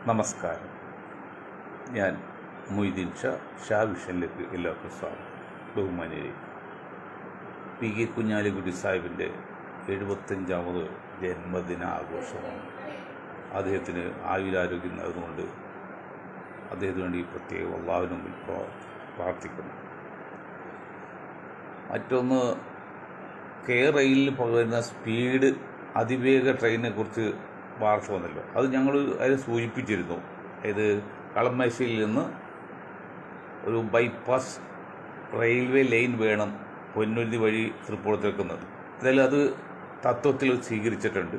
നമസ്കാരം. ഞാൻ മൊയ്തീൻ ഷാ വിഷനിലേക്ക് എല്ലാവർക്കും സ്വാഗതം. ബഹുമാനിയെ പി കെ കുഞ്ഞാലിക്കുട്ടി സാഹിബിൻ്റെ 75ാമത് ജന്മദിന ആഘോഷമാണ്. അദ്ദേഹത്തിന് ആയുരാരോഗ്യം നേർന്നുകൊണ്ട് അദ്ദേഹത്തിന് വേണ്ടി പ്രത്യേകം അല്ലാഹുവിന് മുമ്പിൽ പ്രാർത്ഥിക്കുന്നു. മറ്റൊന്ന്, റെയിലിൽ പകരുന്ന സ്പീഡ് അതിവേഗ ട്രെയിനിനെ കുറിച്ച് വാർത്ത വന്നല്ലോ. അത് ഞങ്ങൾ അതിനെ സൂചിപ്പിച്ചിരുന്നു. ഇത് കളമശ്ശേരിയിൽ നിന്ന് ഒരു ബൈപ്പാസ് റെയിൽവേ ലൈൻ വേണം പൊന്നുരുത്തി വഴി തൃപ്പൂണിത്തുറക്കുന്നത്. എന്തായാലും അത് തത്വത്തിൽ സ്വീകരിച്ചിട്ടുണ്ട്.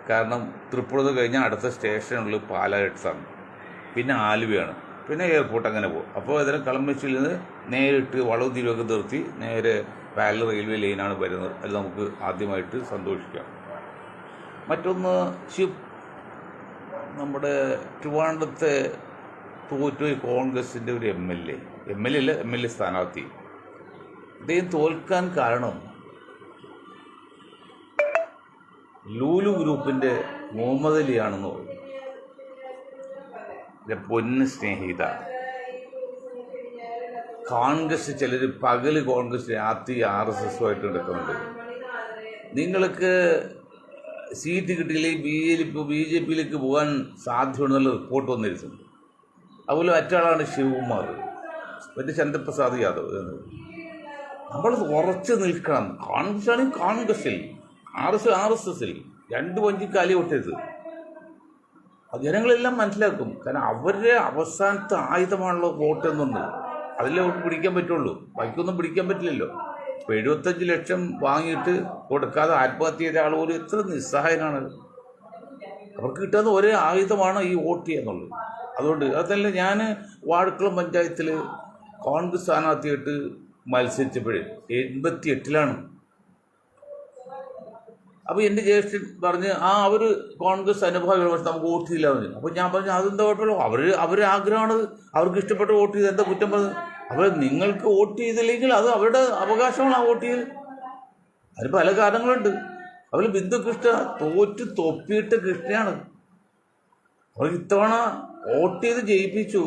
കാരണം തൃപ്പൂണിത്തുറ കഴിഞ്ഞാൽ അടുത്ത സ്റ്റേഷനുള്ളിൽ പാലായിട്ടാണ്, പിന്നെ ആലുവയാണ്, പിന്നെ എയർപോർട്ട്, അങ്ങനെ പോകും. അപ്പോൾ അതിന് കളമശ്ശേരിയിൽ നിന്ന് നേരിട്ട് വളവും തിരുവൊക്കെ നിർത്തി നേരെ പാരലൽ റെയിൽവേ ലൈനാണ് വരുന്നത്. അത് നമുക്ക് ആദ്യമായിട്ട് സന്തോഷിക്കാം. മറ്റൊന്ന്, നമ്മുടെ ട്രിവാൻഡ്രത്തെ തോറ്റു കോൺഗ്രസിൻ്റെ ഒരു എം എൽ എ സ്ഥാനാർത്ഥി. അദ്ദേഹം തോൽക്കാൻ കാരണം ലൂലു ഗ്രൂപ്പിൻ്റെ മുഹമ്മദ് അലിയാണെന്ന് പറയും. പൊന്ന് സ്നേഹിത, കോൺഗ്രസ് ചിലർ പകല് കോൺഗ്രസ്, രാത്രി RSSുമായിട്ട് നടക്കുന്നുണ്ട്. നിങ്ങൾക്ക് സീറ്റ് കിട്ടിയില്ലെങ്കിൽ ബി ജെ പിയിലേക്ക് പോകാൻ സാധ്യതയുണ്ടെന്നുള്ള റിപ്പോർട്ട് വന്നിരുന്നു. അതുപോലെ മറ്റാളാണ് ശിവകുമാർ, മറ്റേ ചന്ദ്രപ്രസാദ് യാദവ്. നമ്മൾ ഉറച്ചു നിൽക്കണം. കോൺഗ്രസ് ആണെങ്കിൽ കോൺഗ്രസിൽ, RSSൽ രണ്ട് വഞ്ചിക്കാലി ഒട്ടരുത്. അത് ജനങ്ങളെല്ലാം മനസ്സിലാക്കും. കാരണം അവരുടെ അവസാനത്തെ ആയുധമാണല്ലോ വോട്ട് എന്നുണ്ട്. അതിലേ വോട്ട് പിടിക്കാൻ പറ്റുള്ളൂ, ബാക്കിയൊന്നും പിടിക്കാൻ പറ്റില്ലല്ലോ. ഇപ്പോൾ 75 ലക്ഷം വാങ്ങിയിട്ട് കൊടുക്കാതെ ആത്മഹത്യ ചെയ്ത ആൾ പോലും എത്ര നിസ്സഹായനാണ്. അവർക്ക് കിട്ടുന്ന ഒരേ ആയുധമാണ് ഈ വോട്ട് ചെയ്യുന്നുള്ളത്. അതുകൊണ്ട് അതല്ല, ഞാൻ വാഴക്കുളം പഞ്ചായത്തിൽ കോൺഗ്രസ് സ്ഥാനാർത്ഥിയായിട്ട് മത്സരിച്ചപ്പോഴേ 88ലാണ്. അപ്പോൾ എൻ്റെ ജ്യേഷ്ഠൻ പറഞ്ഞ് അവർ കോൺഗ്രസ് അനുഭാവികൾ, പക്ഷെ നമുക്ക് വോട്ട് ചെയ്യില്ല പറഞ്ഞു. അപ്പോൾ ഞാൻ പറഞ്ഞു അതെന്താ കുഴപ്പമില്ല, അവരുടെ ആഗ്രഹമാണ്, അവർക്ക് ഇഷ്ടപ്പെട്ട് വോട്ട് ചെയ്ത് എന്താ കുറ്റം പറഞ്ഞത്? അപ്പോൾ നിങ്ങൾക്ക് വോട്ട് ചെയ്തില്ലെങ്കിൽ അത് അവരുടെ അവകാശമാണ് ആ വോട്ട് ചെയ്ത്. അതിന് പല കാരണങ്ങളുണ്ട്. അവർ ബിന്ദു കൃഷ്ണ തോറ്റ് തൊപ്പിയിട്ട് കൃഷ്ണയാണ്. അവർ ഇത്തവണ വോട്ട് ചെയ്ത് ജയിപ്പിച്ചു.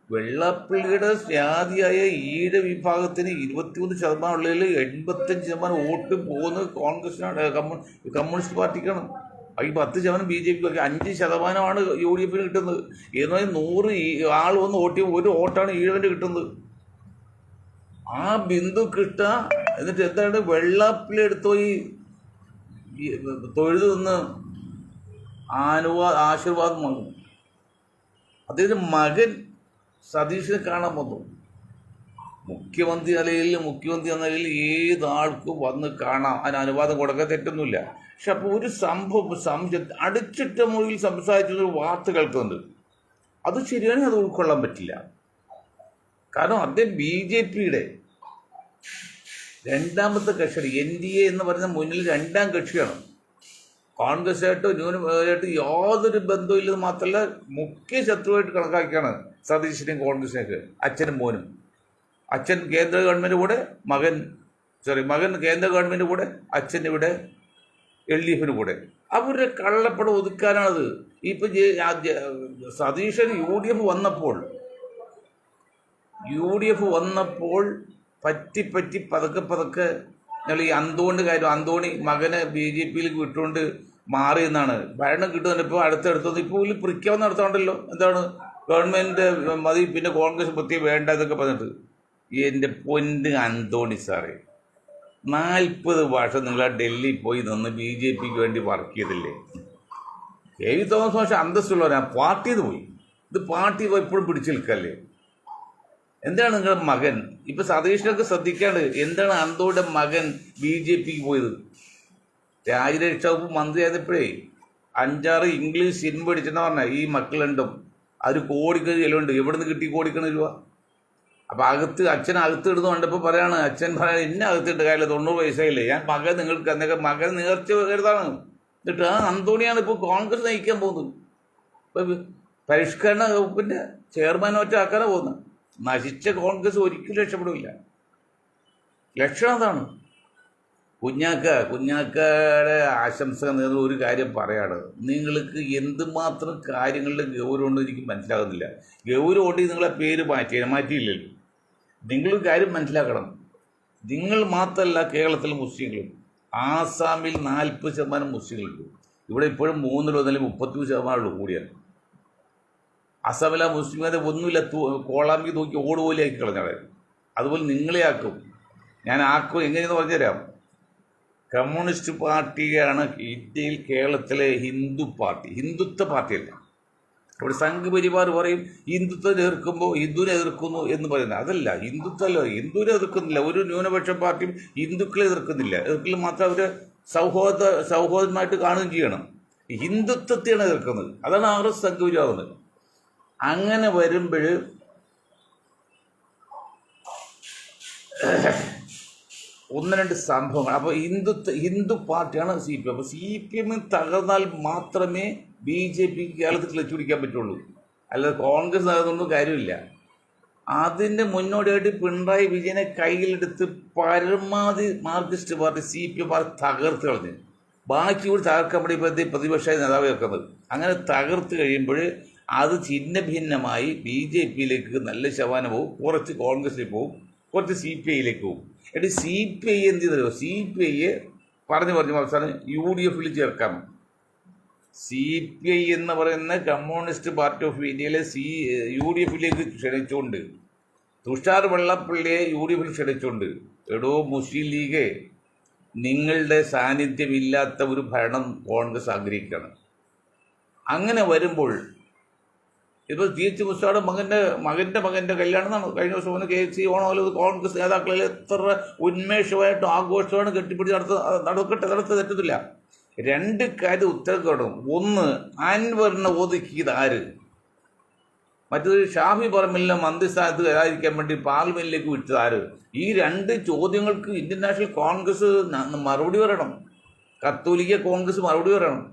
വെള്ളാപ്പള്ളിയുടെ ജാതിയായ ഈഴ വിഭാഗത്തിന് 23% ഉള്ളതിൽ 85% വോട്ട് പോകുന്നത് കോൺഗ്രസിനാണ്, കമ്മ്യൂണിസ്റ്റ് പാർട്ടിക്കാണ്. ഈ 10% BJP, 5%ആണ് UDFന് കിട്ടുന്നത്. എന്ന് പറഞ്ഞാൽ 100 ആൾ വന്ന് വോട്ട് ചെയ്യുമ്പോൾ ഒരു വോട്ടാണ് ഈഴവന് കിട്ടുന്നത്. ആ ബിന്ദു കൃഷ്ണ എന്നിട്ട് എന്താണ് വെള്ളാപ്പള്ളി എടുത്തോ ഈ തൊഴുതു നിന്ന് ആശീർവാദം വാങ്ങും. അദ്ദേഹത്തിൻ്റെ മകൻ സതീഷിനെ കാണാൻ വന്നു. മുഖ്യമന്ത്രി എന്ന നിലയിൽ ഏതാൾക്കും വന്ന് കാണാം, അതിന് അനുവാദം കൊടുക്കാൻ തെറ്റൊന്നുമില്ല. പക്ഷെ അപ്പോൾ ഒരു സംശയം അടിച്ചിട്ട മുറിയിൽ സംസാരിച്ചൊരു വാർത്ത കേൾക്കുന്നുണ്ട്. അത് ശരിയാണെങ്കിൽ അത് ഉൾക്കൊള്ളാൻ പറ്റില്ല. കാരണം അദ്ദേഹം BJPയുടെ രണ്ടാമത്തെ കക്ഷിയാണ്. NDA എന്ന് പറയുന്ന മുന്നിൽ രണ്ടാം കക്ഷിയാണ്. കോൺഗ്രസ്സായിട്ട് ന്യൂനമായിട്ട് യാതൊരു ബന്ധമില്ലെന്ന് മാത്രമല്ല, മുഖ്യ ശത്രുവായിട്ട് കണക്കാക്കിയാണ് സതീശിനെയും കോൺഗ്രസിനെയൊക്കെ. അച്ഛനും മോനും, അച്ഛൻ കേന്ദ്ര ഗവൺമെൻറ് കൂടെ, മകൻ കേന്ദ്ര ഗവൺമെൻറ് കൂടെ, അച്ഛൻ ഇവിടെ LDFന് കൂടെ. അവരുടെ കള്ളപ്പടം ഒതുക്കാനാണത്. ഇപ്പം സതീശൻ UDF വന്നപ്പോൾ പറ്റി പതുക്കെ ഞങ്ങൾ ഈ അന്തോണി മകനെ BJPയിലേക്ക് വിട്ടുകൊണ്ട് മാറി എന്നാണ്. ഭരണം കിട്ടുന്നുണ്ട്. ഇപ്പോൾ അടുത്തടുത്തൊന്നും ഇപ്പോൾ വലിയ പ്രഖ്യാപനം നടത്താണ്ടല്ലോ. എന്താണ് ഗവൺമെൻറ് മതി, പിന്നെ കോൺഗ്രസ് പ്രത്യേകം വേണ്ട എന്നൊക്കെ പറഞ്ഞിട്ട്. എൻ്റെ പൊന്ന് അന്തോണി സാറേ, 40 വർഷം നിങ്ങൾ ആ ഡൽഹി പോയി നിന്ന് BJPക്ക് വേണ്ടി വർക്ക് ചെയ്തില്ലേ? KV തോമസ് പക്ഷേ അന്തസ്സുള്ളവരാ, പാർട്ടിയിൽ പോയി. ഇത് പാർട്ടി എപ്പോഴും പിടിച്ചു നിൽക്കല്ലേ? എന്താണ് നിങ്ങളുടെ മകൻ ഇപ്പം സതീഷിനൊക്കെ ശ്രദ്ധിക്കാണ്ട്? എന്താണ് അന്തോയുടെ മകൻ BJPക്ക് പോയത്? രാജ്യരക്ഷാ വകുപ്പ് മന്ത്രിയായപ്പോഴേ 5-6 ഇംഗ്ലീഷ് സിനിമ പഠിച്ചെന്ന് പറഞ്ഞാൽ ഈ മക്കളുണ്ടും അത് കോടിക്കണക്കിന് ചെലവുണ്ട്. എവിടെ നിന്ന് കിട്ടി കോടിക്കണക്കിന് രൂപ? അപ്പം അച്ഛൻ ഇടുന്ന കണ്ടപ്പോൾ പറയാണ്, അച്ഛൻ പറയാൻ എന്നെ അകത്തിട്ട് കാര്യം 90 വയസ്സായില്ലേ, ഞാൻ നിങ്ങൾക്ക് എന്നൊക്കെ മകൻ നേർച്ച കരുതാണ്. എന്നിട്ട് ആ അന്തോണിയാണ് ഇപ്പോൾ കോൺഗ്രസ് നയിക്കാൻ പോകുന്നത്. ഇപ്പം പരിഷ്കരണ വകുപ്പിൻ്റെ ചെയർമാനൊറ്റ ആക്കാനാണ് പോകുന്നത്. നശിച്ച കോൺഗ്രസ് ഒരിക്കലും രക്ഷപ്പെടില്ല. ലക്ഷണം അതാണ്. കുഞ്ഞാക്കയുടെ ആശംസ നേർന്ന ഒരു കാര്യം പറയാണ്. നിങ്ങൾക്ക് എന്തുമാത്രം കാര്യങ്ങളുടെ ഗൗരവമുണ്ട് എനിക്ക് മനസ്സിലാകുന്നില്ല. ഗൗരവം കൊണ്ട് നിങ്ങളെ പേര് മാറ്റിയില്ലല്ലോ. നിങ്ങളൊരു കാര്യം മനസ്സിലാക്കണം. നിങ്ങൾ മാത്രമല്ല കേരളത്തിലെ മുസ്ലിങ്ങളും. ആസാമിൽ 40% മുസ്ലിങ്ങളുണ്ട്. ഇവിടെ ഇപ്പോഴും 30% കൂടിയാണ്. അസാമിലെ മുസ്ലിംകാരെ ഒന്നുമില്ല, കോളാമ്പി തൂക്കി ഓടുപോലെ ആക്കി കളഞ്ഞാൽ. അതുപോലെ നിങ്ങളെ ആക്കും. ഞാൻ ആക്കും എങ്ങനെയെന്ന് പറഞ്ഞുതരാം. കമ്മ്യൂണിസ്റ്റ് പാർട്ടിയാണ് ഇന്ത്യയിൽ കേരളത്തിലെ ഹിന്ദുത്വ പാർട്ടിയല്ല. ഇവിടെ സംഘപരിവാർ പറയും ഹിന്ദുത്വം എതിർക്കുമ്പോൾ ഹിന്ദുവിനെ എതിർക്കുന്നു എന്ന് പറയുന്നത്. അതല്ല, ഹിന്ദുത്വമല്ല, ഹിന്ദുവിനെ എതിർക്കുന്നില്ല. ഒരു ന്യൂനപക്ഷ പാർട്ടിയും ഹിന്ദുക്കളെ എതിർക്കുന്നില്ല. എതിർക്കൽ മാത്രം അവർ സൗഹൃദമായിട്ട് കാണുകയും ചെയ്യണം. ഹിന്ദുത്വത്തെയാണ് എതിർക്കുന്നത്. അതാണ് അവർ സംഘപരിവാറുന്നത്. അങ്ങനെ വരുമ്പോൾ ഒന്ന് രണ്ട് സംഭവങ്ങൾ. അപ്പോൾ ഹിന്ദു പാർട്ടിയാണ് CPM. അപ്പോൾ CPM തകർന്നാൽ മാത്രമേ BJP കേരളത്തിൽ ക്ലച്ച് പിടിക്കാൻ പറ്റുള്ളൂ. അല്ലാതെ കോൺഗ്രസ് തകർന്നൊന്നും കാര്യമില്ല. അതിൻ്റെ മുന്നോടിയായിട്ട് പിണറായി വിജയനെ കയ്യിലെടുത്ത് പരമാവധി മാർക്സിസ്റ്റ് പാർട്ടി CPM തകർത്ത് കളഞ്ഞ് ബാക്കി കൂടി തകർക്കാൻ വേണ്ടി പ്രതിപക്ഷ നേതാവ് ചേർക്കുന്നത്. അങ്ങനെ തകർത്ത് കഴിയുമ്പോൾ അത് ഛിന്ന ഭിന്നമായി BJPയിലേക്ക് നല്ല ശതമാനം പോകും, കുറച്ച് കോൺഗ്രസിലേക്ക് പോകും, കുറച്ച് CPIയിലേക്ക് പോകും. എന്നിട്ട് CPI എന്ത് ചെയ്തോ, CPI പറഞ്ഞു അവസാനം UDFിൽ ചേർക്കാം. CPI എന്ന് പറയുന്ന കമ്മ്യൂണിസ്റ്റ് പാർട്ടി ഓഫ് ഇന്ത്യയിലെ UDFിലേക്ക് ക്ഷണിച്ചുകൊണ്ട്, തുഷാർ വെള്ളാപ്പള്ളിയെ UDFിൽ ക്ഷണിച്ചുകൊണ്ട്, എടോ മുസ്ലിം ലീഗ്, നിങ്ങളുടെ സാന്നിധ്യമില്ലാത്ത ഒരു ഭരണം കോൺഗ്രസ് ആഗ്രഹിക്കുകയാണ്. അങ്ങനെ വരുമ്പോൾ ഇപ്പോൾ TH മുസ്തായുടെ മകൻ്റെ കല്യാണം എന്നാണ് കഴിഞ്ഞ ദിവസം വന്ന് KC ഓണമല്ലോ. കോൺഗ്രസ് നേതാക്കളിൽ എത്ര ഉന്മേഷമായിട്ടും ആഘോഷമാണ് കെട്ടിപ്പിടിച്ച് നടക്കട്ടെ, തെറ്റത്തില്ല. രണ്ട് കാര്യം ഉത്തരം കാണും. ഒന്ന്, അൻവറിനെ ഒതുക്കിയത് ആര്? മറ്റൊരു ഷാഫി പറമ്പിലിനെ മന്ത്രിസ്ഥാനത്ത് വരാതിരിക്കാൻ വേണ്ടി പാർലമെന്റിലേക്ക് വിട്ടത് ആര്? ഈ രണ്ട് ചോദ്യങ്ങൾക്ക് ഇന്ത്യൻ നാഷണൽ കോൺഗ്രസ് മറുപടി പറയണം. കത്തോലിക്ക കോൺഗ്രസ് മറുപടി പറയണം.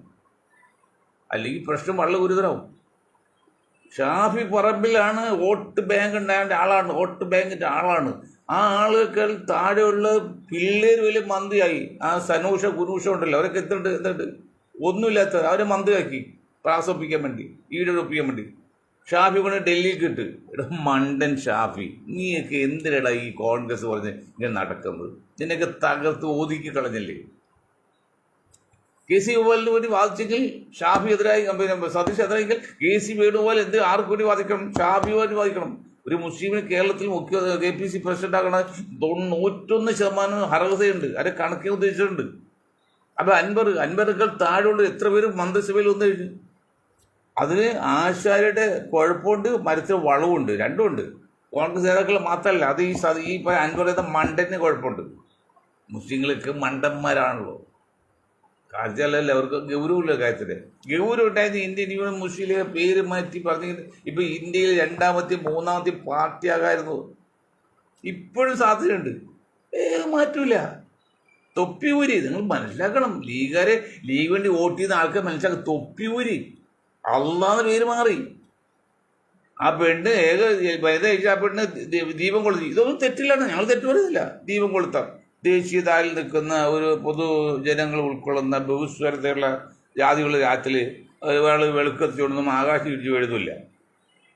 അല്ലെങ്കിൽ പ്രശ്നം വളരെ ഗുരുതരാവും. ഷാഫി പറമ്പിലാണ് വോട്ട് ബാങ്കിൻ്റെ ആളാണ്. ആ ആളുകൾ താഴെയുള്ള പിള്ളേർ വലിയ മന്ത്രിയായി. ആ സനൂഷ കുനൂഷ ഉണ്ടല്ലോ, അവരൊക്കെ എന്തുണ്ട് ഒന്നുമില്ലാത്ത അവരെ മന്ത്രിയാക്കി പ്രാസപ്പിക്കാൻ വേണ്ടി, ഈടൊപ്പിക്കാൻ വേണ്ടി. ഷാഫി കൊണ്ട് ഡൽഹിക്ക് ഇട്ട്. മണ്ടൻ ഷാഫി, നീയൊക്കെ എന്തിനടാ ഈ കോൺഗ്രസ് പറഞ്ഞ് ഇങ്ങനെ നടക്കുന്നത്? ഇതിനൊക്കെ തകർത്ത് ഒതുക്കി കളഞ്ഞല്ലേ. KC വേണുഗോപാലിന് വേണ്ടി വാദിച്ചെങ്കിൽ ഷാഫി എതിരായി, സതീഷ് എതിരായെങ്കിൽ KC വേണുഗോപാൽ ആർക്ക് വേണ്ടി വാദിക്കണം? ഷാഫി വേണ്ടി വാദിക്കണം. ഒരു മുസ്ലിമിന് കേരളത്തിൽ KPC പ്രസിഡന്റ് ആകണ 91% അർഹതയുണ്ട്. അതിന്റെ കണക്കെ ഉദ്ദേശിച്ചിട്ടുണ്ട്. അപ്പൊ അൻവറുകൾ താഴെയുള്ള എത്ര പേര് മന്ത്രിസഭയിൽ വന്നു കഴിഞ്ഞു? അതിന് ആശാരിയുടെ കുഴപ്പമുണ്ട്, മരത്തിൽ വളവുണ്ട്, രണ്ടുമുണ്ട്. കോൺഗ്രസ് നേതാക്കൾ മാത്രമല്ല, അത് ഈ അൻവർ എന്ന മണ്ടന് കുഴപ്പമുണ്ട്. മുസ്ലിങ്ങൾക്ക് മണ്ടന്മാരാണല്ലോ. കാര്യമല്ലല്ലോ, അവർക്ക് ഗൗരവമില്ല. കാര്യത്തില് ഗൗരവം ഉണ്ടായത് ഇന്ത്യൻ യൂണിയൻ മുസ്ലിം ലീഗ് പേര് മാറ്റി പറഞ്ഞ ഇപ്പൊ ഇന്ത്യയിൽ 2ാമത്തെ 3ാമത്തെ പാർട്ടിയാകായിരുന്നു. ഇപ്പോഴും സാധ്യതയുണ്ട്. മാറ്റൂല. തൊപ്പിയൂരി നിങ്ങൾ മനസ്സിലാക്കണം. ലീഗ് വേണ്ടി വോട്ട് ചെയ്യുന്ന ആൾക്കാർ മനസ്സിലാക്കും. തൊപ്പിയൂരി അള്ളാന്ന് പേര് മാറി. ആ പെണ്ണ് ആ പെണ്ണ് ദീപം കൊളുത്തി. ഇതൊന്നും തെറ്റില്ലാണ്, ഞങ്ങൾ തെറ്റ് പറയുന്നില്ല. ദീപം കൊളുത്താം. ദേശീയതയിൽ നിൽക്കുന്ന ഒരു പൊതുജനങ്ങൾ ഉൾക്കൊള്ളുന്ന ബഹുസ്വരതയുള്ള ജാതികളുടെ രാത്രിയിൽ ഒരാൾ വെളുക്കത്തിച്ചോണ്ടൊന്നും ആകാശം ഇടിച്ച് എഴുതില്ല.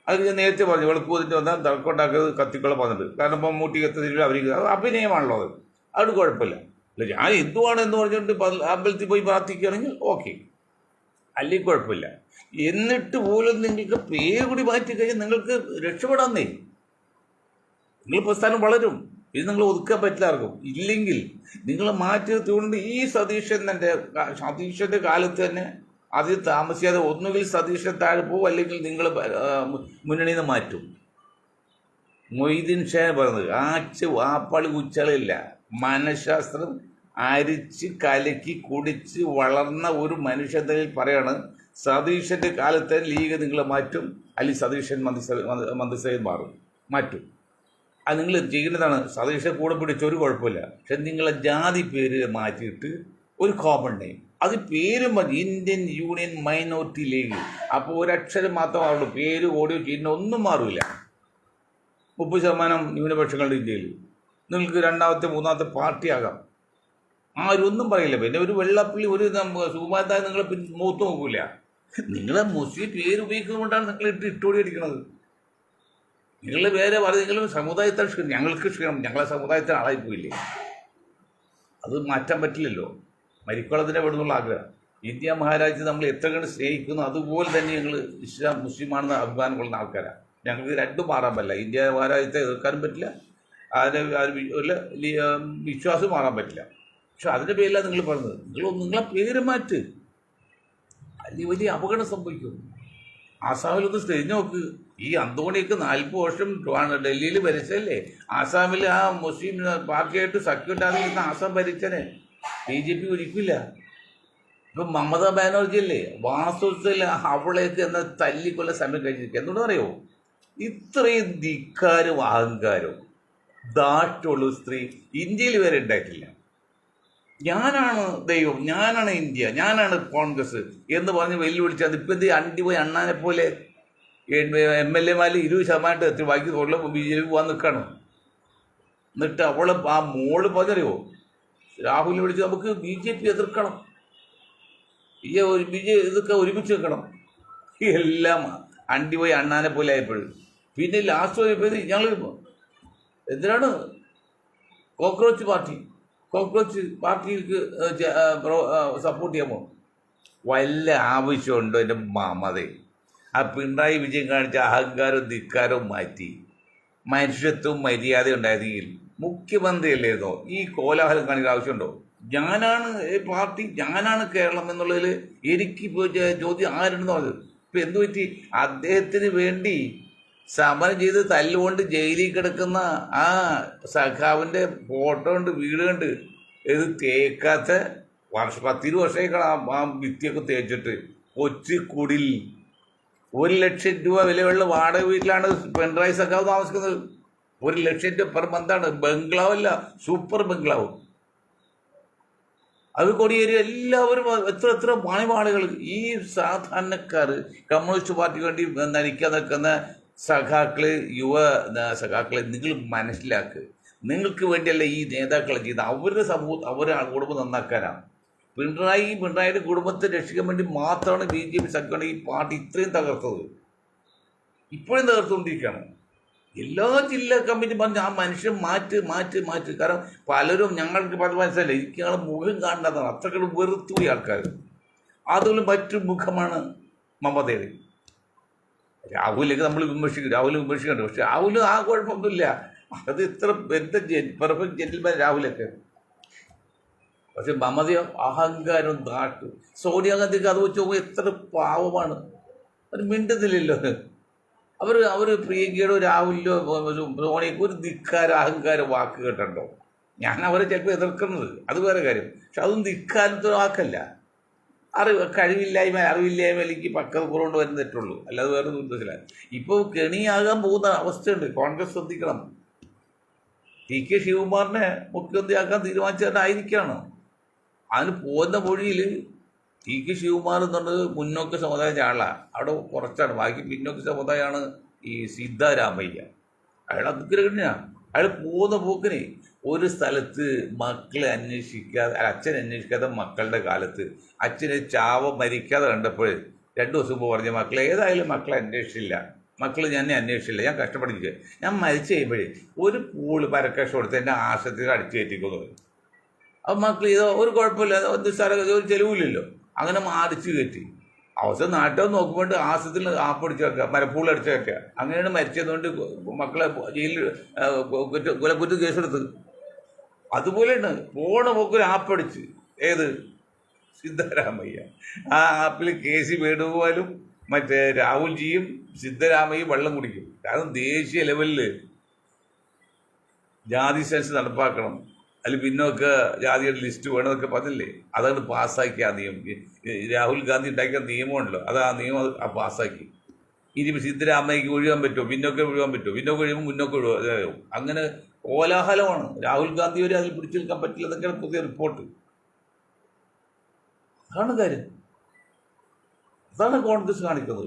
അത് ഞാൻ നേരത്തെ പറഞ്ഞു. വെളുക്ക് പോതിട്ട് വന്നാൽ തർക്കമുണ്ടാക്കുന്നത് കത്തിക്കുള്ള പറഞ്ഞിട്ട്. കാരണം ഇപ്പം മൂട്ടി കത്തിച്ചിട്ട് അവർക്ക് അഭിനയമാണല്ലോ അത്. അത് കുഴപ്പമില്ല. അല്ല, ഞാൻ ഹിന്ദുവാണ് എന്ന് പറഞ്ഞുകൊണ്ട് അമ്പലത്തിൽ പോയി പ്രാർത്ഥിക്കുകയാണെങ്കിൽ ഓക്കെ, അല്ലെങ്കിൽ കുഴപ്പമില്ല. എന്നിട്ട് പോലും നിങ്ങൾക്ക് പേര് കൂടി മാറ്റി കഴിഞ്ഞാൽ നിങ്ങൾക്ക് രക്ഷപ്പെടാന്നേ. നിങ്ങൾ പ്രസ്ഥാനം വളരും. ഇത് നിങ്ങൾ ഒതുക്കാൻ പറ്റില്ല ആർക്കും. ഇല്ലെങ്കിൽ നിങ്ങൾ മാറ്റി നിർത്തിക്കൊണ്ട് ഈ സതീശൻ്റെ കാലത്ത് തന്നെ അതിൽ താമസിയാതെ ഒന്നുകിൽ സതീശൻ താഴെ പോകും, അല്ലെങ്കിൽ നിങ്ങൾ മുന്നണിയിൽ നിന്ന് മാറ്റും. മൊയ്തീൻ ഷാ പറഞ്ഞത് വാപ്പാളി കുച്ചളില്ല. മനഃശാസ്ത്രം അരിച്ച് കലക്കി കുടിച്ച് വളർന്ന ഒരു മനുഷ്യനിൽ പറയാണ്, സതീശൻ്റെ കാലത്ത് ലീഗ് നിങ്ങളെ മാറ്റും, അല്ലെങ്കിൽ സതീശൻ മന്ത്രിസഭയിൽ മാറ്റും. അത് നിങ്ങൾ ചെയ്യുന്നതാണ്. സതീശെ കൂടെ പിടിച്ച ഒരു കുഴപ്പമില്ല. പക്ഷെ നിങ്ങളെ ജാതി പേര് മാറ്റിയിട്ട് ഒരു കോമൺ നെയിം, അത് പേരും മതി, ഇന്ത്യൻ യൂണിയൻ മൈനോറിറ്റി ലീഗ്. അപ്പോൾ ഒരക്ഷരം മാത്രമാവുള്ളൂ. പേര് ഓടിയോ ചിഹ്നം ഒന്നും മാറില്ല. 30% ന്യൂനപക്ഷങ്ങളുടെ ഇന്ത്യയിൽ നിങ്ങൾക്ക് 2ാമത്തെ 3ാമത്തെ പാർട്ടിയാകാം. ആരും ഒന്നും പറയില്ല. പിന്നെ ഒരു വെള്ളപ്പള്ളി ഒരു സുകുമാരതായി നിങ്ങളെ മൂത്ത് നോക്കൂല. നിങ്ങളെ മുസ്ലിം പേര് ഉപയോഗിക്കുന്നതുകൊണ്ടാണ് നിങ്ങൾ ഇട്ടോടി അടിക്കുന്നത്. നിങ്ങൾ വേറെ പറയും നിങ്ങൾ സമുദായത്തെ ഞങ്ങൾക്ക് ക്ഷീണം, ഞങ്ങളെ സമുദായത്തിന് ആളായിപ്പോയില്ലേ, അത് മാറ്റാൻ പറ്റില്ലല്ലോ. മരിക്കുളത്തിൻ്റെ പെടുന്നുള്ള ആഗ്രഹം. ഇന്ത്യ മഹാരാജ്യത്തെ നമ്മൾ എത്ര കണ്ട് സ്നേഹിക്കുന്നു അതുപോലെ തന്നെ ഞങ്ങൾ ഇസ്ലാം മുസ്ലിമാണെന്ന് അഭിമാനം കൊള്ളുന്ന ആൾക്കാരാണ്. ഞങ്ങൾക്ക് രണ്ടും മാറാൻ പറ്റില്ല. ഇന്ത്യ മഹാരാജ്യത്തെ എതിർക്കാനും പറ്റില്ല, അതിന് വിശ്വാസം മാറാൻ പറ്റില്ല. പക്ഷെ അതിൻ്റെ പേരിലാണ് നിങ്ങൾ പറഞ്ഞത്. നിങ്ങളെ പേര് മാറ്റ്, വലിയ വലിയ അപകടം സംഭവിക്കും. ആസാമിലൊന്ന് തിരിഞ്ഞു നോക്ക്. ഈ അന്തോണിയൊക്കെ 40 വർഷം ഡൽഹിയിൽ ഭരിച്ചല്ലേ. ആസാമിൽ ആ മുസ്ലിം പാർട്ടിയായിട്ട് സഖ്യമുണ്ടാകുന്ന ആസാം ഭരിച്ചനെ BJP ഒരിക്കില്ല. ഇപ്പം മമതാ ബാനർജി അല്ലേ വാസ്തവത്തിൽ അവളേക്ക് എന്ന തല്ലിക്കൊല്ല സമയം കഴിഞ്ഞിരിക്കുക. എന്തുകൊണ്ട് അറിയോ? ഇത്രയും ധിക്കാരും അഹങ്കാരവും ദാട്ടുള്ള സ്ത്രീ ഇന്ത്യയിൽ വരെ ഉണ്ടായിട്ടില്ല. ഞാനാണ് ദൈവം, ഞാനാണ് ഇന്ത്യ, ഞാനാണ് കോൺഗ്രസ് എന്ന് പറഞ്ഞ് വെല്ലുവിളിച്ചത്. ഇപ്പം എന്ത് അണ്ടിപോയി അണ്ണാനെ പോലെ MLA-മാരിൽ 20% എത്തി ബാക്കി തൊള്ള BJP പോകാൻ നിൽക്കണം. എന്നിട്ട് അവളെ ആ മോള് പറഞ്ഞറിയോ, രാഹുലിനെ വിളിച്ച് നമുക്ക് BJP എതിർക്കണം, ഇതൊക്കെ ഒരുമിച്ച് വെക്കണം. എല്ലാം അണ്ടിപോയി അണ്ണാനെ പോലെ ആയപ്പോഴും. പിന്നെ ലാസ്റ്റ് പോയപ്പോൾ ഞങ്ങൾ എന്തിനാണ് കോക്രോച്ച് പാർട്ടിക്ക് സപ്പോർട്ട് ചെയ്യാമോ? വല്ല ആവശ്യമുണ്ടോ? എൻ്റെ മമതേ ആ പിണറായി വിജയൻ കാണിച്ച അഹങ്കാരവും ധിക്കാരവും മാറ്റി മനുഷ്യത്വവും മര്യാദയും ഉണ്ടായിരുന്നെങ്കിൽ മുഖ്യമന്ത്രിയല്ലായിരുന്നോ? ഈ കോലാഹലം കാണിക്കുന്ന ആവശ്യമുണ്ടോ? ഞാനാണ് പാർട്ടി, ഞാനാണ് കേരളം എന്നുള്ളതിൽ എനിക്കിപ്പോൾ ചോദ്യം ആരുണ്ടെന്ന് പറഞ്ഞത്. ഇപ്പം എന്തു പറ്റി? അദ്ദേഹത്തിന് വേണ്ടി സമരം ചെയ്ത് തല്ലുകൊണ്ട് ജയിലിൽ കിടക്കുന്ന ആ സഖാവിൻ്റെ ഫോട്ടോ ഉണ്ട്, വീട് കണ്ട് ഇത് തേക്കാത്ത 10-20 വർഷമായി ആ ഭിത്തിയൊക്കെ തേച്ചിട്ട് കൊച്ചിക്കുടിൽ 1 ലക്ഷം രൂപ വിലയുള്ള വാടക വീട്ടിലാണ് പിണറായി സഖാവ് താമസിക്കുന്നത്. 1 ലക്ഷം രൂപ പെർ മന്താണ്. ബംഗ്ലാവല്ല, സൂപ്പർ ബംഗ്ലാവ്. അത് കൊടിയേരി എല്ലാവരും എത്ര പണിപാടുകൾ. ഈ സാധാരണക്കാർ കമ്മ്യൂണിസ്റ്റ് പാർട്ടിക്ക് വേണ്ടി നയിക്കാൻ നിൽക്കുന്ന സഖാക്കള്, യുവ സഖാക്കളെ നിങ്ങൾ മനസ്സിലാക്കുക. നിങ്ങൾക്ക് വേണ്ടിയല്ല ഈ നേതാക്കളെ ചെയ്ത് അവരുടെ സമൂഹം, അവരുടെ കുടുംബം നന്നാക്കാനാണ്. പിണറായിയുടെ കുടുംബത്തെ രക്ഷിക്കാൻ വേണ്ടി മാത്രമാണ് BJP സഖ്യമാണ് ഈ പാർട്ടി ഇത്രയും തകർത്തത്. ഇപ്പോഴും തകർത്തുകൊണ്ടിരിക്കുകയാണ്. എല്ലാ ജില്ലാ കമ്മിറ്റി പറഞ്ഞ് ആ മനുഷ്യൻ മാറ്റ്. കാരണം പലരും ഞങ്ങൾക്ക് മനസ്സിലല്ല, എനിക്ക് ഞങ്ങൾ മുഖം കാണേണ്ടതാണ്. അത്രയ്ക്ക് വെറുത്തുപോയി ആൾക്കാർ. അതുപോലെ മറ്റൊരു മുഖമാണ് മമതയുടെ. രാഹുലൊക്കെ നമ്മൾ വിമർശിക്കുന്നുണ്ട്. പക്ഷെ രാഹുൽ ആ കുഴപ്പമൊന്നുമില്ല. അത് ഇത്ര പെർഫെക്റ്റ് ജെന്റിൽമാൻ രാഹുലൊക്കെ. പക്ഷെ മമതയോ അഹങ്കാരം നാട്ടു. സോണിയാഗാന്ധിക്ക് അത് വെച്ച് നോക്കുമ്പോൾ എത്ര പാവമാണ്. അവർ മിണ്ടുന്നില്ലല്ലോ. അവർ പ്രിയങ്കയുടെ രാഹുലിലോ സോണിയൊക്കെ ഒരു ധിക്കാരം അഹങ്കാരം വാക്ക് കേട്ടുണ്ടോ? ഞാൻ അവരെ ചിലപ്പോൾ എതിർക്കുന്നത്, അത് വേറെ കാര്യം. പക്ഷെ അതൊന്നും ധിക്കാരത്തെ വാക്കല്ല. അറിവില്ലായ്മ അല്ലെങ്കിൽ പക്വത കുറവുകൊണ്ട് വരുന്നിട്ടുള്ളൂ, അല്ലാതെ വേറെ ഉദ്ദേശമില്ല. ഇപ്പോൾ കെണിയാകാൻ പോകുന്ന അവസ്ഥയുണ്ട്. കോൺഗ്രസ് ശ്രദ്ധിക്കണം. TK ശിവകുമാറിനെ മുഖ്യമന്ത്രിയാക്കാൻ തീരുമാനിച്ചതായിരിക്കുകയാണ്. അതിന് പോകുന്ന വഴിയിൽ TK ശിവകുമാർ എന്നുള്ളത് മുന്നോക്ക സമുദായത്തിൻ്റെ ആളാണ്. അവിടെ കുറച്ചാണ്, ബാക്കി പിന്നോക്ക സമുദായമാണ് ഈ സിദ്ധരാമയ്യ. അയാൾ അഗ്രഹണ്യാണ്. അയാൾ പോകുന്ന പോക്കിന് ഒരു സ്ഥലത്ത് മക്കളെ അച്ഛനെ അന്വേഷിക്കാതെ മക്കളുടെ കാലത്ത് അച്ഛനെ മരിക്കാതെ കണ്ടപ്പോൾ 2 ദിവസം മുമ്പ് പറഞ്ഞ മക്കളെ ഏതായാലും മക്കളെ അന്വേഷിച്ചില്ല, ഞാൻ അന്വേഷിച്ചില്ല, ഞാൻ കഷ്ടപ്പെട്ടിരിക്കുക, ഞാൻ മരിച്ചു കഴിയുമ്പോഴേ ഒരു പൂള് പരക്കഷം കൊടുത്ത് എൻ്റെ ആശുപത്രിയിൽ അടിച്ചു കയറ്റിക്കുന്നു. അപ്പം മക്കൾ ഇതോ ഒരു കുഴപ്പമില്ല, ഒരു ചെലവില്ലല്ലോ, അങ്ങനെ മാറിച്ചു കയറ്റി. അവസാനം നാട്ടിൽ നോക്കുമ്പോൾ ആശുപത്രിയിൽ ആപ്പടിച്ച് വെക്കുക, മരപ്പൂൾ അടിച്ചു വെക്കുക. അങ്ങനെയാണ് മരിച്ചതുകൊണ്ട് മക്കളെ ജയിലിൽ കൊലക്കുറ്റ കേസെടുത്ത്. അതുപോലെയാണ് പോണ പോക്കൊരു ആപ്പടിച്ച്. ഏത്? സിദ്ധരാമയ്യ. ആ ആപ്പിൽ KC വേണുഗോപാലും മറ്റേ രാഹുൽജിയും സിദ്ധരാമയ്യയും വെള്ളം കുടിക്കും. കാരണം ദേശീയ ലെവലിൽ ജാതി സെൻസ് നടപ്പാക്കണം, അതിൽ പിന്നോക്ക ജാതിയുടെ ലിസ്റ്റ് വേണമെന്നൊക്കെ പറഞ്ഞില്ലേ, അതാണ് പാസ്സാക്കി ആ നിയമം. രാഹുൽ ഗാന്ധി ഉണ്ടാക്കിയ നിയമമുണ്ടല്ലോ, അത് ആ നിയമം പാസ്സാക്കി. ഇനി സിദ്ധരാമയ്യക്ക് ഒഴിയാൻ പറ്റുമോ? പിന്നോക്കം ഒഴിയാൻ പറ്റുമോ? പിന്നോക്കം ഒഴിയുമ്പോൾ മുന്നോക്കം ഒഴിവാകും. അങ്ങനെ കോലാഹലമാണ്. രാഹുൽ ഗാന്ധി വരെ അതിൽ പിടിച്ചു നിൽക്കാൻ പറ്റില്ല എന്നൊക്കെയാണ് പുതിയ റിപ്പോർട്ട്. അതാണ് കാര്യം. അതാണ് കോൺഗ്രസ് കാണിക്കുന്നത്.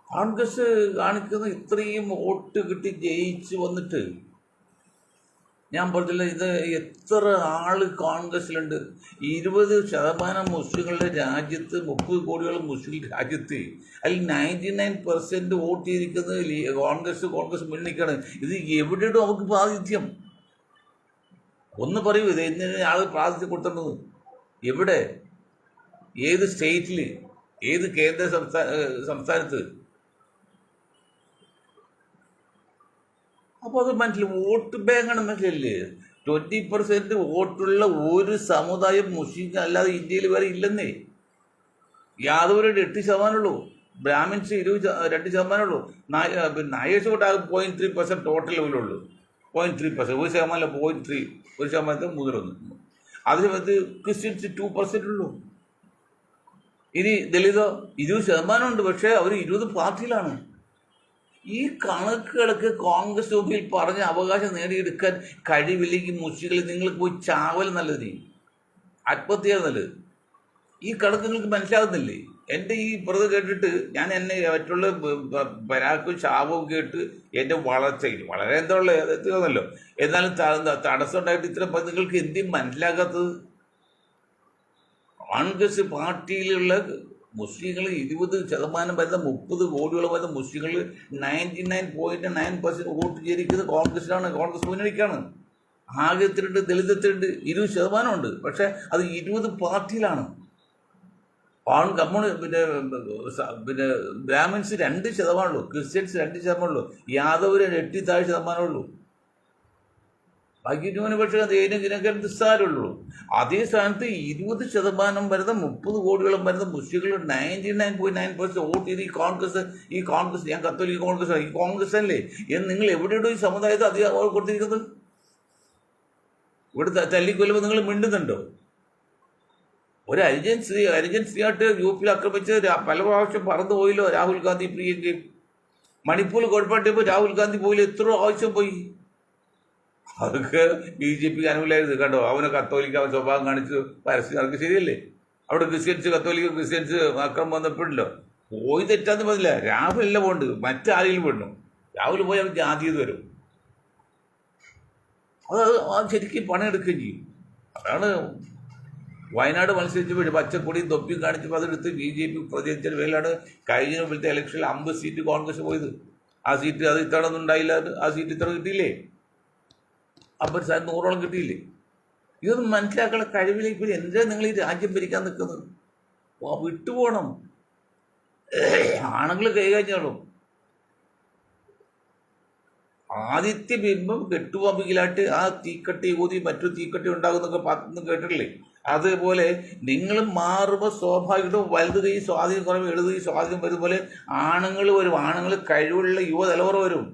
കോൺഗ്രസ് കാണിക്കുന്നത് ഇത്രയും വോട്ട് കിട്ടി ജയിച്ച് വന്നിട്ട് ഞാൻ പറഞ്ഞില്ല, ഇത് എത്ര ആള് കോൺഗ്രസിലുണ്ട്. 20% മുസ്ലിങ്ങളുടെ രാജ്യത്ത്, 30 കോടിയോളം മുസ്ലിം രാജ്യത്ത്, അതിൽ 99% വോട്ട് ചെയ്തിരിക്കുന്നത് കോൺഗ്രസ് മുന്നണിക്കാണ്. ഇത് എവിടെയും നമുക്ക് പ്രാതിനിധ്യം ഒന്ന് പറയൂ. ഇത് എന്തിനാണ് ആൾ പ്രാതിനിധ്യം കൊടുത്തേണ്ടത്? എവിടെ? ഏത് സ്റ്റേറ്റിൽ? ഏത് കേന്ദ്ര സംസ്ഥാനത്ത്? അപ്പോൾ അത് മനസ്സിലായി. വോട്ട് ബാങ്കാണ്, മനസ്സിലല്ലേ? 20% വോട്ടുള്ള ഒരു സമുദായം മുസ്ലിം അല്ലാതെ ഇന്ത്യയിൽ വേറെ ഇല്ലെന്നേ. യാദവരുടെ 8% ബ്രാഹ്മിൻസ് 22% നായേഴ്സ് വോട്ട് ആകെ 0.3% ടോട്ടൽ ലെവലുള്ളൂ. 0.3%, 1%, 0.3, 1% 3. അതേ സമയത്ത് ക്രിസ്ത്യൻസ് 2% ഉള്ളൂ. ഇനി ദളിതോ 20% ഉണ്ട്, പക്ഷേ അവർ 20 പാർട്ടിയിലാണ്. ഈ കണക്കുകളൊക്കെ കോൺഗ്രസ് മുമ്പിൽ പറഞ്ഞ് അവകാശം നേടിയെടുക്കാൻ കഴിവില്ലെങ്കിൽ മുസ്ലിങ്ങൾ നിങ്ങൾക്ക് പോയി ചാവൽ നല്ലത്, ആത്മഹത്യ നല്ലത്. ഈ കണക്ക് നിങ്ങൾക്ക് മനസ്സിലാകുന്നില്ലേ? എൻ്റെ ഈ പുറത്ത് കേട്ടിട്ട് എന്നെ മറ്റുള്ള പരാക്കും ശാപവും കേട്ട് എൻ്റെ വളർച്ചയിൽ വളരെ എന്താ ഉള്ളത് എത്തുകയെന്നല്ലോ. എന്നാലും തടസ്സം ഉണ്ടായിട്ട് ഇത്ര നിങ്ങൾക്ക് എന്തും മനസ്സിലാക്കാത്തത്? കോൺഗ്രസ് പാർട്ടിയിലുള്ള മുസ്ലിങ്ങൾ 20% വരുന്ന 30 കോടിയോളം വരുന്ന മുസ്ലിങ്ങൾ 99.9% വോട്ട് ചെയ്തിരിക്കുന്നത് കോൺഗ്രസിലാണ്, കോൺഗ്രസ് മുന്നണിക്കാണ്. ആകെ എത്രയുണ്ട്? ദളിത് എത്രയുണ്ട്? 20% ഉണ്ട്, പക്ഷെ അത് 20 പാർട്ടിയിലാണ്. പിന്നെ ബ്രാഹ്മിൻസ് 2% ഉള്ളൂ, ക്രിസ്ത്യൻസ് 2% ഉള്ളൂ, യാദവര് 8% ഉള്ളൂ. ബാക്കി ന്യൂനപക്ഷം ഇതിനൊക്കെ നിസ്സാരമുള്ളൂ. അതേ സ്ഥാനത്ത് 20% വരുന്ന 30 കോടിയോളം വരുന്ന മുസ്ലിങ്ങൾ 99.9% വോട്ട് ചെയ്ത് ഈ കോൺഗ്രസ് ഞാൻ കത്തോലിക്ക കോൺഗ്രസ്, ഈ കോൺഗ്രസ് അല്ലേ എന്ന് നിങ്ങൾ എവിടെയോ ഈ സമുദായത്തെ അധികം കൊടുത്തിരിക്കുന്നത്? ഇവിടെ തല്ലിക്കൊല്ലുമ്പോൾ നിങ്ങൾ മിണ്ടുന്നുണ്ടോ? ഒരു അരിജൻ സ്ത്രീയായിട്ട് ഗ്രൂപ്പിൽ ആക്രമിച്ച് പല പ്രാവശ്യം പറന്നു പോയില്ലോ രാഹുൽ ഗാന്ധി, പ്രിയങ്കയും. മണിപ്പൂരിൽ കുഴപ്പമായിട്ടിപ്പോൾ രാഹുൽ ഗാന്ധി പോയില്ലോ, എത്ര ആവശ്യം പോയി. അതൊക്കെ BJP അനുകൂലമായിരുന്നു. കണ്ടോ, അവനെ കത്തോലിക്ക അവൻ സ്വഭാവം കാണിച്ച് പരസ്യം നടക്കുക ശരിയല്ലേ? അവിടെ ക്രിസ്ത്യൻസ് ആക്രമം വന്നപ്പോഴല്ലോ പോയി തെറ്റാന്ന് പറഞ്ഞില്ല. രാഹുലല്ല പോണ്ട്, മറ്റാരെങ്കിലും പെണ്ണു. രാഹുൽ പോയി അവർ ജാതി ചെയ്ത് വരും. അത് ശരിക്കും പണിയെടുക്കുകയും ചെയ്യും. അതാണ് വയനാട് മത്സരിച്ചപ്പോൾ പച്ചക്കൊടിയും തൊപ്പിയും കാണിച്ചപ്പോൾ അതെടുത്ത് BJP പ്രചരിച്ച വേലാണ് കഴിഞ്ഞ മുമ്പത്തെ ഇലക്ഷനിൽ 50 സീറ്റ് കോൺഗ്രസ് പോയത്. ആ സീറ്റ് അത് ഇത്തവണ ഒന്നും ഉണ്ടായില്ല. ആ സീറ്റ് ഇത്തവണ കിട്ടിയില്ലേ? 50 സ്ഥാനത്ത് 100ഓളം കിട്ടിയില്ലേ? ഇതൊന്നും മനസ്സിലാക്കാനുള്ള കഴിവിലേക്ക് ഇപ്പോൾ എന്തിനാ നിങ്ങൾ ഈ രാജ്യം ഭരിക്കാൻ നിൽക്കുന്നത്? വിട്ടുപോകണം. ആണുങ്ങൾ കൈകാര്യം. ആദിത്യ ബിംബം കെട്ടുപമ്പിക്കലായിട്ട് ആ തീക്കട്ടി ഊതി മറ്റു തീക്കട്ടി ഉണ്ടാകുന്നൊക്കെ കേട്ടിട്ടില്ലേ? അതുപോലെ നിങ്ങൾ മാറുമ്പോൾ സ്വാഭാവികമായിട്ടും വലുത് കൈ സ്വാധീനം കുറവ്, ഇടത് കൈ സ്വാധീനം വരും പോലെ ആണുങ്ങൾ വരും. ആണുങ്ങൾ കഴിവുള്ള യുവതലമുറ വരും.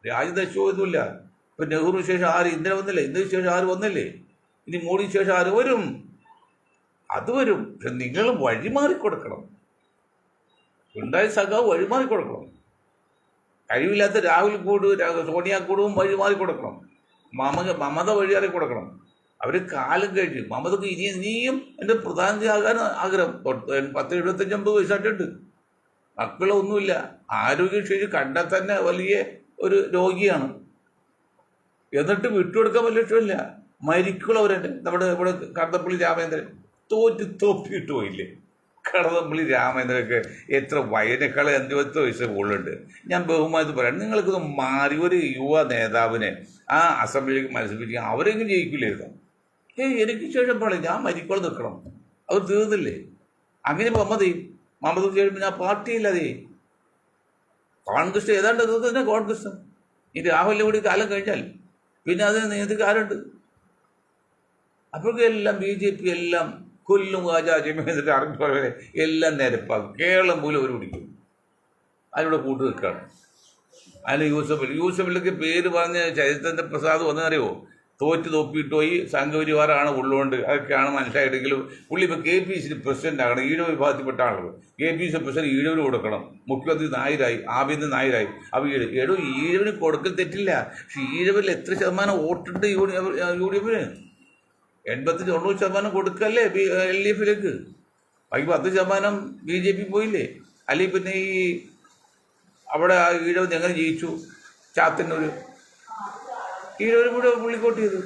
രാജ്യദശോന്നുമില്ല. ഇപ്പം നെഹ്റു ശേഷം ആര്? ഇന്ദിര വന്നില്ലേ? ഇന്ദിര ശേഷം ആര് വന്നില്ലേ? ഇനി മോഡി ശേഷം ആര് വരും? അത് വരും. പക്ഷെ നിങ്ങൾ വഴിമാറിക്കൊടുക്കണം. ഉണ്ടായ സഖാവ് വഴിമാറിക്കൊടുക്കണം. കഴിവില്ലാത്ത സോണിയാക്കൂടും വഴിമാറിക്കൊടുക്കണം. മമത വഴിമാറി കൊടുക്കണം. അവർ കാലം കഴിഞ്ഞു. മമതക്ക് ഇനിയും എൻ്റെ പ്രധാനമന്ത്രി ആകാൻ ആഗ്രഹം. 10-75 വയസ്സായിട്ടുണ്ട്. മക്കളൊന്നുമില്ല. ആരോഗ്യശേഷി കണ്ടാൽ തന്നെ വലിയ ഒരു രോഗിയാണ്. എന്നിട്ട് വിട്ടുകൊടുക്കാൻ വലിയ ഇഷ്ടമില്ല. മരിക്കുള്ളവരുണ്ട്. ഇവിടെ കടന്നപ്പള്ളി രാമേന്ദ്രൻ തോപ്പിയിട്ട് പോയില്ലേ? കടന്നപ്പള്ളി രാമേന്ദ്രനൊക്കെ എത്ര വയനേക്കാൾ 50 വയസ്സ് കൂടുതലുണ്ട്. ഞാൻ ബഹുമാനത്തിൽ പറയാം, നിങ്ങൾക്കൊന്ന് മാറി ഒരു യുവ നേതാവിനെ ആ അസംബ്ലിയിലേക്ക് മത്സരിപ്പിക്കുക. അവരെങ്കിലും ജയിക്കില്ലായിരുന്നു. എനിക്ക് ശേഷം പറയും ഞാൻ മരിക്കോളം നിൽക്കണം. അത് തീർന്നില്ലേ? അങ്ങനെ മമത ചെയ്യുമ്പോൾ ഞാൻ പാർട്ടിയില്ലാതെ കോൺഗ്രസ് ഏതാണ്ട് ഇത് തന്നെ കോൺഗ്രസ്. ഈ രാഹുലിൻ്റെ കൂടി കാലം കഴിഞ്ഞാൽ പിന്നെ അതിന് നിയന്ത്രിക്കാരുണ്ട്. അപ്പോഴേക്കും എല്ലാം BJP എല്ലാം കൊല്ലും ആചാര്യമെന്നിട്ട് അറിഞ്ഞ എല്ലാം നിരപ്പാക്കും. കേരളം പോലും അവർ പിടിക്കും. അതിലൂടെ കൂട്ടു നിൽക്കുകയാണ്. അതിന് യൂസഫിലൊക്കെ പേര് പറഞ്ഞ് ചരിത്രത്തിൻ്റെ പ്രസാദ് വന്നറിയോ? തോപ്പിയിട്ട് പോയി സംഘപരിവാറാണ് ഉള്ളതുകൊണ്ട് അതൊക്കെയാണ് മനസ്സിലായിട്ടെങ്കിലും പുള്ളി ഇപ്പോൾ KPCC പ്രസിഡന്റ് ആകണം. ഈഴവ വിഭാഗത്തിൽപ്പെട്ട ആളുകൾ KPCC പ്രസിഡന്റ് ഈഴവന് കൊടുക്കണം. മുഖ്യമന്ത്രി നായരായി, ആഭ്യന്തര നായരായി. അപ്പോൾ ഈഴവന് കൊടുക്കൽ തെറ്റില്ല. പക്ഷെ ഈഴവരിൽ എത്ര ശതമാനം വോട്ടുണ്ട് UDF-ന്? 85-90% കൊടുക്കല്ലേ LDF-ലേക്ക്. ബാക്കി 10% BJP പോയില്ലേ? അല്ലെങ്കിൽ പിന്നെ അവിടെ ഈഴവൻ എങ്ങനെ ജയിച്ചു? ചാത്തന്നൂർ ഈഴവർ മുഴുവൻ പുള്ളിക്കോട്ട് ചെയ്തു.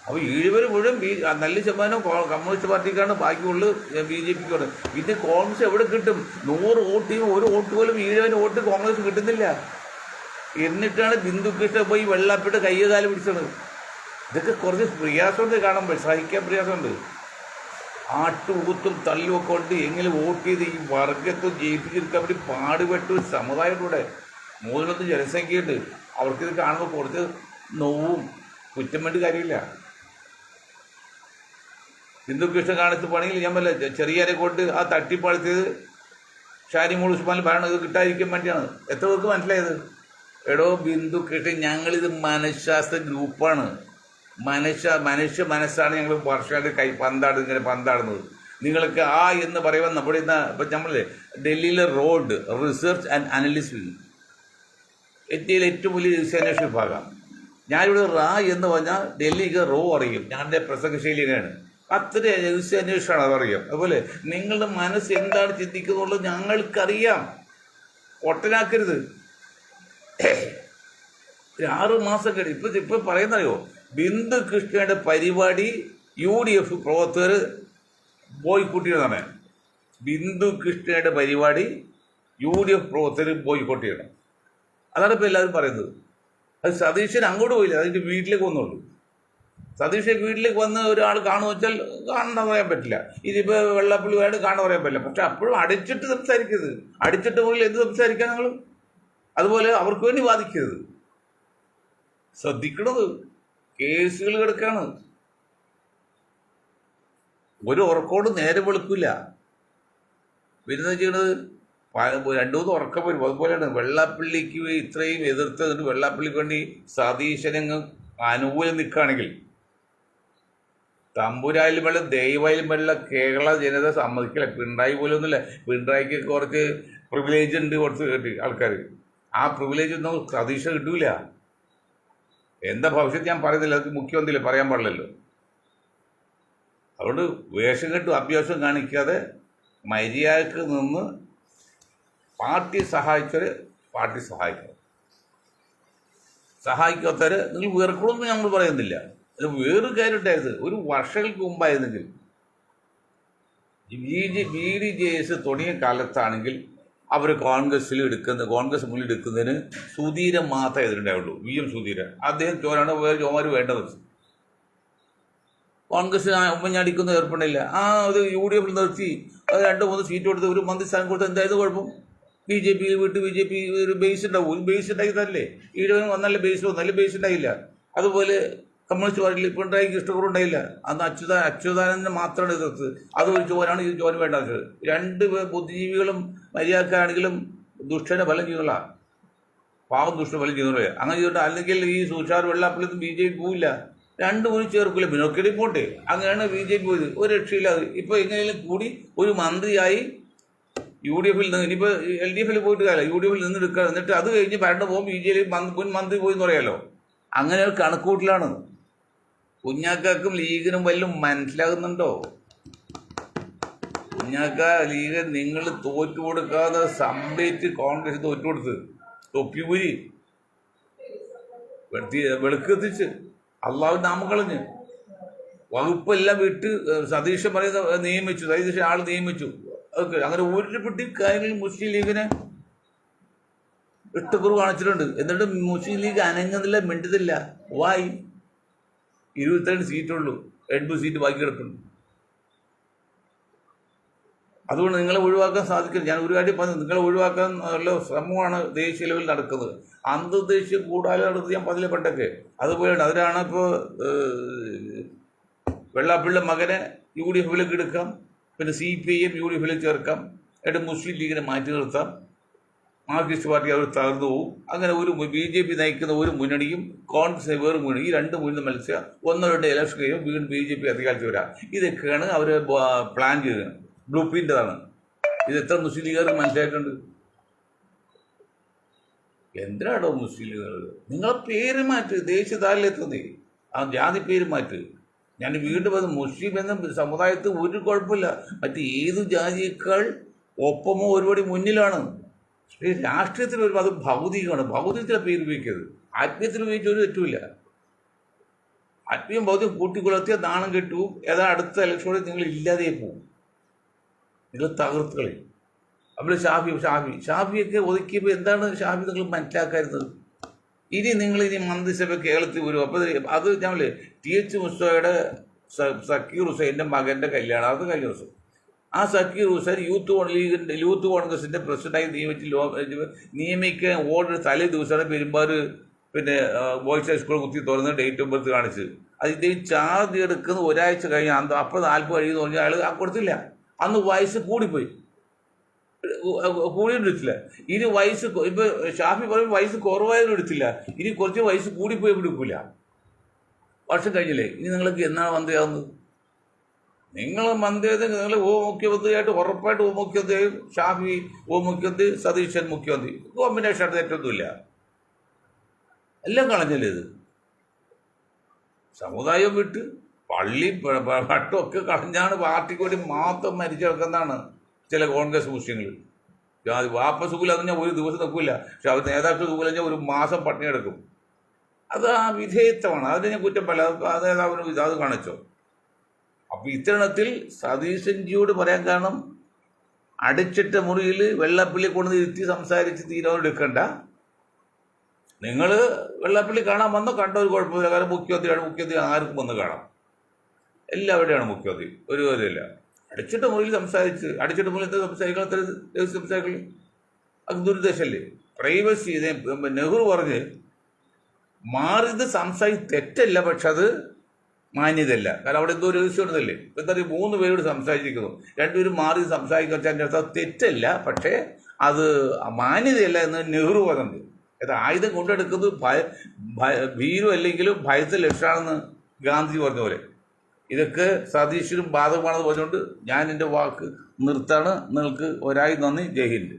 അപ്പോൾ ഈഴവർ മുഴുവൻ നല്ല ശതമാനം കമ്മ്യൂണിസ്റ്റ് പാർട്ടിക്കാണ്, ബാക്കിയുള്ളത് BJPക്കാണ്. പിന്നെ കോൺഗ്രസ് എവിടെ കിട്ടും? 100 വോട്ടിയും ഒരു വോട്ട് പോലും ഈഴവന് വോട്ട് കോൺഗ്രസ് കിട്ടുന്നില്ല. എന്നിട്ടാണ് ബിന്ദുകൃഷ്ണ പോയി വെള്ളാപ്പിട്ട് കയ്യകാലം പിടിച്ചത്. ഇതൊക്കെ കുറച്ച് പ്രയാസമുണ്ട്, കാണുമ്പോൾ സഹിക്കാൻ പ്രയാസമുണ്ട്. ആട്ടുകൂത്തും തള്ളുമൊക്കെ കൊണ്ട് എങ്ങനെ വോട്ട് ചെയ്ത് ഈ വർഗത്തും ജയിപ്പിച്ചെടുക്കാൻ വേണ്ടി പാടുപെട്ട ഒരു സമുദായത്തിലൂടെ 300 ജനസംഖ്യയുണ്ട്. അവർക്കിത് കാണുമ്പോൾ കുറച്ച് നോവും കുറ്റം വേണ്ടി കാര്യമില്ല. ബിന്ദുകൃഷ്ണൻ കാണിച്ച പണിയിൽ ഞാൻ വല്ല ചെറിയരെ കൊണ്ട് ആ തട്ടിപ്പടുത്തിയത് ഷാനിമോൾ ഉസ്മാൻ ഭരണം ഇത് കിട്ടാതിരിക്കാൻ വേണ്ടിയാണ്. എത്ര പേർക്ക് മനസ്സിലായത്? എടോ ബിന്ദുകൃഷ്ണൻ, ഞങ്ങളിത് മനഃശാസ്ത്ര ഗ്രൂപ്പാണ്. മനുഷ്യ മനസ്സാണ് ഞങ്ങൾ വർഷമായിട്ട് പന്താടുന്നത്. നിങ്ങൾക്ക് ആ എന്ന് പറയുമ്പോൾ നമ്മുടെ ഇന്ന് ഇപ്പം നമ്മളില്ലേ ഡൽഹിയിലെ road research and analysis wing, ഇന്ത്യയിലെ ഏറ്റവും വലിയ രഹസ്യാന്വേഷണ വിഭാഗം. ഞാനിവിടെ എന്ന് പറഞ്ഞാൽ ഡൽഹിക്ക് റോ അറിയും. ഞങ്ങളുടെ പ്രസംഗശൈലിയാണ്, അത്ര രഹസ്യാന്വേഷണമാണ് അതറിയാം. അതുപോലെ നിങ്ങളുടെ മനസ്സ് എന്താണ് ചിന്തിക്കുന്നുള്ളത് ഞങ്ങൾക്കറിയാം. ഒട്ടനാക്കരുത്. ഒരു 6 മാസം കഴിഞ്ഞ് ഇപ്പം പറയുന്നറിയോ, ബിന്ദുകൃഷ്ണയുടെ പരിപാടി UDF പ്രവർത്തകർ ബോയ്ക്കോട്ട്. ബിന്ദുകൃഷ്ണയുടെ പരിപാടി UDF പ്രവർത്തകർ ബോയ്ക്കോട്ട് ചെയ്യണം. അതാണ് ഇപ്പോൾ എല്ലാവരും പറയുന്നത്. അത് സതീശൻ അങ്ങോട്ട് പോയില്ല, അതിൻ്റെ വീട്ടിലേക്ക് വന്നുള്ളൂ. സതീശൻ വീട്ടിലേക്ക് വന്ന് ഒരാൾ കാണുമെന്ന് വെച്ചാൽ കാണാൻ പറയാൻ പറ്റില്ല. ഇതിപ്പോൾ വെള്ളാപ്പള്ളി വേണം കാണാൻ പറയാൻ പറ്റില്ല. പക്ഷെ അപ്പോഴും അടിച്ചിട്ട് സംസാരിക്കരുത്. അടിച്ചിട്ട് മുകളിൽ എന്ത് സംസാരിക്കാൻ നിങ്ങൾ? അതുപോലെ അവർക്ക് വേണ്ടി വാദിക്കരുത്. ശ്രദ്ധിക്കണത് കേസുകൾ കിടക്കാണ്. ഒരു ഉറക്കോട് നേരെ വെളുക്കില്ല. പിന്നെ ചെയ്യണത് 2-3 ഉറക്കം വരും. അതുപോലെയാണ് വെള്ളാപ്പള്ളിക്ക് ഇത്രയും എതിർത്തതിന് വെള്ളാപ്പള്ളിക്ക് വേണ്ടി സതീശനങ്ങ് അനുകൂലം നിൽക്കുകയാണെങ്കിൽ തമ്പുരായാലും വെള്ളം ദൈവമായാലും വെള്ളം കേരള ജനത സമ്മതിക്കില്ല. പിണറായി പോലും ഒന്നുമില്ല. പിണറായിക്ക് കുറച്ച് പ്രിവിലേജ് ഉണ്ട്, കുറച്ച് ആൾക്കാർ. ആ പ്രിവിലേജ് ഒന്നും സതീശ കിട്ടൂല. എന്താ ഭവിഷ്യത്ത് ഞാൻ പറയുന്നില്ല, അത് മുഖ്യമന്ത്രിയില്ല, പറയാൻ പാടില്ലല്ലോ. അതുകൊണ്ട് വേഷം കെട്ടും അഭ്യാസം കാണിക്കാതെ മര്യാദക്ക് നിന്ന് പാർട്ടി സഹായിച്ചവർ പാർട്ടി സഹായിക്കണം, സഹായിക്കാത്തവർ നിങ്ങൾ വെറുക്കണമെന്ന് ഞങ്ങൾ പറയുന്നില്ല. അത് വേറൊരു കാര്യം ഉണ്ടായത്, ഒരു വർഷങ്ങൾക്ക് മുമ്പായിരുന്നെങ്കിൽ BDJS തുടങ്ങിയ കാലത്താണെങ്കിൽ അവർ കോൺഗ്രസ് മുന്നിൽ എടുക്കുന്നതിന് സുധീരൻ മാത്രമേ എതിരുണ്ടാവുള്ളൂ. VM സുധീരൻ. അദ്ദേഹം ചോരാണ്, വേറെ ചോമാർ വേണ്ടത്. കോൺഗ്രസ് ഉമ്മഞ്ഞാടിക്കുന്ന ഏർപ്പെടില്ല. അത് UDF നിർത്തി 2-3 സീറ്റ് കൊടുത്ത് ഒരു മന്ത്രിസ്ഥാനം കൊടുത്ത് എന്തായാലും കുഴപ്പം? BJP വിട്ട് BJP ഒരു ബേസ് ഉണ്ടാവും. ഒരു ബേസ് ഉണ്ടാക്കി തരല്ലേ? ഈഴവന് വന്നല്ല ബേസ് വന്നല്ല ബേസ് ഉണ്ടായില്ല. അതുപോലെ കമ്മ്യൂണിസ്റ്റ് പാർട്ടിയിൽ പിണറായിക്ക് ഇഷ്ടക്കുറവുണ്ടായില്ല. അന്ന് അച്യുതാനന്ദനെ മാത്രമാണ് എതിർത്ത്. അത് ഒരു ചോരാണ്, ഈ ചോര വേണ്ടത്. 2 ബുദ്ധിജീവികളും മര്യാദക്കാണെങ്കിലും ദുഷ്ടനെ ഫലം ചെയ്യുന്നുള്ള പാവം ദുഷ്ട ഫലം ചെയ്യുന്നുള്ളൂ. അങ്ങനെ ചെയ്തിട്ട് അല്ലെങ്കിൽ ഈ സുഷാർ വെള്ളാപ്പള്ളിയൊന്നും BJP പോവില്ല. 2 ചേർക്കില്ല. ബിനോക്കിടി പോട്ടെ. അങ്ങനെയാണ് BJP പോയത്. ഒരു രക്ഷയില്ലാതെ ഇപ്പോൾ എങ്ങനെയും കൂടി ഒരു മന്ത്രിയായി UDFിൽ നിന്ന്, ഇനിയിപ്പോൾ LDFിൽ പോയിട്ട് കാര്യം UDFിൽ നിന്ന് എടുക്കുക. എന്നിട്ട് അത് കഴിഞ്ഞ് ഭരണം പോകുമ്പോൾ BJP മുൻ മന്ത്രി പോയി എന്ന് പറയാമല്ലോ. അങ്ങനെ ഒരു കണക്കൂട്ടിലാണ്. കുഞ്ഞാക്കും ലീഗിനും വല്ലതും മനസ്സിലാകുന്നുണ്ടോ? കുഞ്ഞാക്ക ലീഗ് നിങ്ങൾ തോറ്റു കൊടുക്കാതെ സമ്പേറ്റ് കോൺഗ്രസ് തോറ്റു കൊടുത്ത് തൊപ്പിപൂരി വെളുക്കെത്തിച്ച് അള്ളാഹു നാമം കളഞ്ഞ് വകുപ്പെല്ലാം വിട്ട് സതീശൻ പറയുന്ന നിയമിച്ചു. സതീശൻ ആൾ നിയമിച്ചു. ഓക്കെ, അങ്ങനെ ഒരു പെട്ടി കാര്യങ്ങളിൽ മുസ്ലിം ലീഗിനെ ഇഷ്ടക്കുറവ് കാണിച്ചിട്ടുണ്ട്. എന്നിട്ട് മുസ്ലിം ലീഗ് അനങ്ങുന്നില്ല, മിണ്ടുന്നില്ല. വായി 22 സീറ്റുള്ളൂ, 80 സീറ്റ് ബാക്കി കിടക്കുന്നു. അതുകൊണ്ട് നിങ്ങളെ ഒഴിവാക്കാൻ സാധിക്കില്ല. ഞാൻ ഒരു കാര്യം പറഞ്ഞു, നിങ്ങളെ ഒഴിവാക്കാൻ ഉള്ള ശ്രമമാണ് ദേശീയ ലെവലിൽ നടക്കുന്നത്. അന്തർദേശീയ കൂടാതെ നടത്തി ഞാൻ പണ്ടൊക്കെ അതുപോലെയാണ്. അതിനാണ് ഇപ്പോൾ വെള്ളാപ്പള്ളിയുടെ മകനെ UDFിലേക്ക് എടുക്കാം, പിന്നെ CPIM UDFിലേക്ക് ചേർക്കാം, എന്നിട്ട് മുസ്ലിം ലീഗിനെ മാറ്റി നിർത്താം, മാർക്സിസ്റ്റ് പാർട്ടി അവർ തകർന്നു പോകും. അങ്ങനെ ഒരു BJP നയിക്കുന്ന ഒരു മുന്നണിയും കോൺഗ്രസ് വേറെ മുന്നണി, ഈ 2 മുന്നണി മത്സരം 1-2 ഇലക്ഷൻ കഴിയും, വീണ്ടും BJP അധികാരത്തിൽ വരാം. ഇതൊക്കെയാണ് അവർ പ്ലാൻ ചെയ്തത്. ബ്ലൂ പ്രിൻ്റെതാണ്. ഇത് എത്ര മുസ്ലിം ലീഗുകാർക്ക് മനസ്സിലായിട്ടുണ്ട്? എന്തിനാണോ മുസ്ലിം ലീഗുകൾ? നിങ്ങളെ പേര് മാറ്റ്, ദേശീയ താലിലെത്തുന്നേ ആ ജാതി പേര് മാറ്റ്. ഞാൻ വീണ്ടും അത് മുസ്ലിം എന്ന സമുദായത്തിൽ ഒരു കുഴപ്പമില്ല. മറ്റ് ഏത് ജാതിയേക്കാൾ ഒപ്പമോ ഒരുപടി മുന്നിലാണ്. രാഷ്ട്രീയത്തിൽ വരുമ്പോൾ അത് ഭൗതികമാണ്. ഭൗതികത്തിലെ പേര് ഉപയോഗിക്കരുത്. ആത്മീയത്തിൽ ഉപയോഗിച്ച ഒരു തെറ്റുമില്ല. ആത്മീയം ബൗദ്ധ്യം കൂട്ടിക്കുളർത്തിയ നാണം കെട്ടുവും ഏതാ അടുത്ത ഇലക്ഷനോടെ നിങ്ങൾ ഇല്ലാതെ പോകും, നിങ്ങൾ തകർത്തുകളി. അപ്പോൾ ഷാഫിയൊക്കെ ഒതുക്കിയപ്പോൾ എന്താണ് ഷാഫി നിങ്ങൾ മനസ്സിലാക്കായിരുന്നത്? ഇനി മന്ത്രിസഭ കേരളത്തിൽ വരും. അപ്പോൾ അത് ഞങ്ങൾ TH മുസ്തഫയുടെ സക്കീർ ഹുസൈൻ്റെ മകൻ്റെ കല്യാണം, അത് കഴിഞ്ഞ ദിവസം. ആ സക്കീർ ഹുസൈൻ യൂത്ത് കോൺഗ്രസിൻ്റെ പ്രസിഡന്റായി നിയമിക്കാൻ ഓർഡർ തലേ ദിവസമാണ് പെരുമ്പാറ് ബോയ്സ് ഹൈസ്കൂൾ കുത്തി തുറന്ന് ഡേറ്റ് ഓഫ് ബർത്ത് കാണിച്ച്. അതിൻ്റെ ചാർജ് എടുക്കുന്ന ഒരാഴ്ച കഴിഞ്ഞ് അപ്പോൾ 40 കഴിയുമെന്ന് പറഞ്ഞാൽ അയാൾ കൊടുത്തില്ല. അന്ന് വയസ്സ് കൂടിയിട്ടില്ല. ഇനി വയസ്സ് ഇപ്പൊ ഷാഫി പറയും വയസ്സ് കുറവായാലും എടുത്തില്ല, ഇനി കുറച്ച് വയസ്സ് കൂടിപ്പോയി എടുക്കില്ല. വർഷം കഴിഞ്ഞില്ലേ, ഇനി നിങ്ങൾക്ക് എന്നാണ് മന്ത്രിയാവുന്നത്? നിങ്ങൾ മന്ത്രിയായത് നിങ്ങൾ ഉപമുഖ്യമന്ത്രിയായിട്ട് ഉറപ്പായിട്ട് ഉപമുഖ്യമന്ത്രി ഷാഫി ഉപമുഖ്യമന്ത്രി, സതീശൻ മുഖ്യമന്ത്രി, കോമ്പിനേഷൻ ആയിട്ട് തെറ്റൊന്നുമില്ല. എല്ലാം കളഞ്ഞല്ലേ ഇത്. സമുദായം വിട്ട് പള്ളി പട്ടമൊക്കെ കളഞ്ഞാണ് പാർട്ടിക്ക് വേണ്ടി മാത്രം മരിച്ചു കിടക്കുന്നതാണ് ചില കോൺഗ്രസ് മുസ്ലിങ്ങൾ. വാപ്പ സുഖിൽ അത് ഞാൻ ഒരു ദിവസം നിൽക്കില്ല, പക്ഷെ അവർ നേതാക്കൾ സുഖിൽ ഞാൻ ഒരു മാസം പട്ടിണി എടുക്കും. അത് ആ വിധേയത്വമാണ്, അതിന് ഞാൻ കുറ്റം പറയില്ല. അത് നേതാവിന് അത് കാണിച്ചോ. അപ്പം ഇത്തരണത്തിൽ സതീശൻജിയോട് പറയാൻ കാരണം, അടിച്ചിട്ട മുറിയിൽ വെള്ളപ്പള്ളി കൊണ്ടു ഇരുത്തി സംസാരിച്ച് തീരുമാനം എടുക്കണ്ട. നിങ്ങൾ വെള്ളപ്പള്ളി കാണാൻ വന്നോ, കണ്ട ഒരു കുഴപ്പമില്ല. കാരണം മുഖ്യമന്ത്രി ആർക്കും വന്ന് കാണാം, എല്ലാവരുടെയാണ് മുഖ്യമന്ത്രി, ഒരു കാര്യമില്ല. അടിച്ചിട്ട മുറിയിൽ സംസാരിച്ച് അടിച്ചിട്ട മുറിയിൽ എന്താ സംസാരിക്കണം? അത് ദുരുദ്ദേശമല്ലേ? പ്രൈവസി. നെഹ്റു പറഞ്ഞ് മാറിയത് തെറ്റല്ല, പക്ഷെ അത് മാന്യതല്ല. കാരണം അവിടെ എന്തോ രഹസ്യമുണ്ടല്ലേ. എന്താ പറയുക, 3 പേരോട് സംസാരിച്ചിരിക്കുന്നു, 2 പേരും മാറി സംസാരിക്കുക വെച്ചാൽ അർത്ഥം തെറ്റല്ല, പക്ഷേ അത് മാന്യതയല്ല എന്ന് നെഹ്റു പറഞ്ഞത്. അത് ആയുധം കൊണ്ടെടുക്കുന്നത് ഭീരു അല്ലെങ്കിലും ഭയത്തിൽ ലക്ഷമാണെന്ന് ഗാന്ധി പറഞ്ഞ പോലെ. ഇതൊക്കെ സതീശനും ബാധകമാണെന്ന് പറഞ്ഞുകൊണ്ട് ഞാൻ എൻ്റെ വാക്ക് നിർത്താണ്. നിങ്ങൾക്ക് ഒരായി നന്ദി. ജയ് ഹിന്ദ്.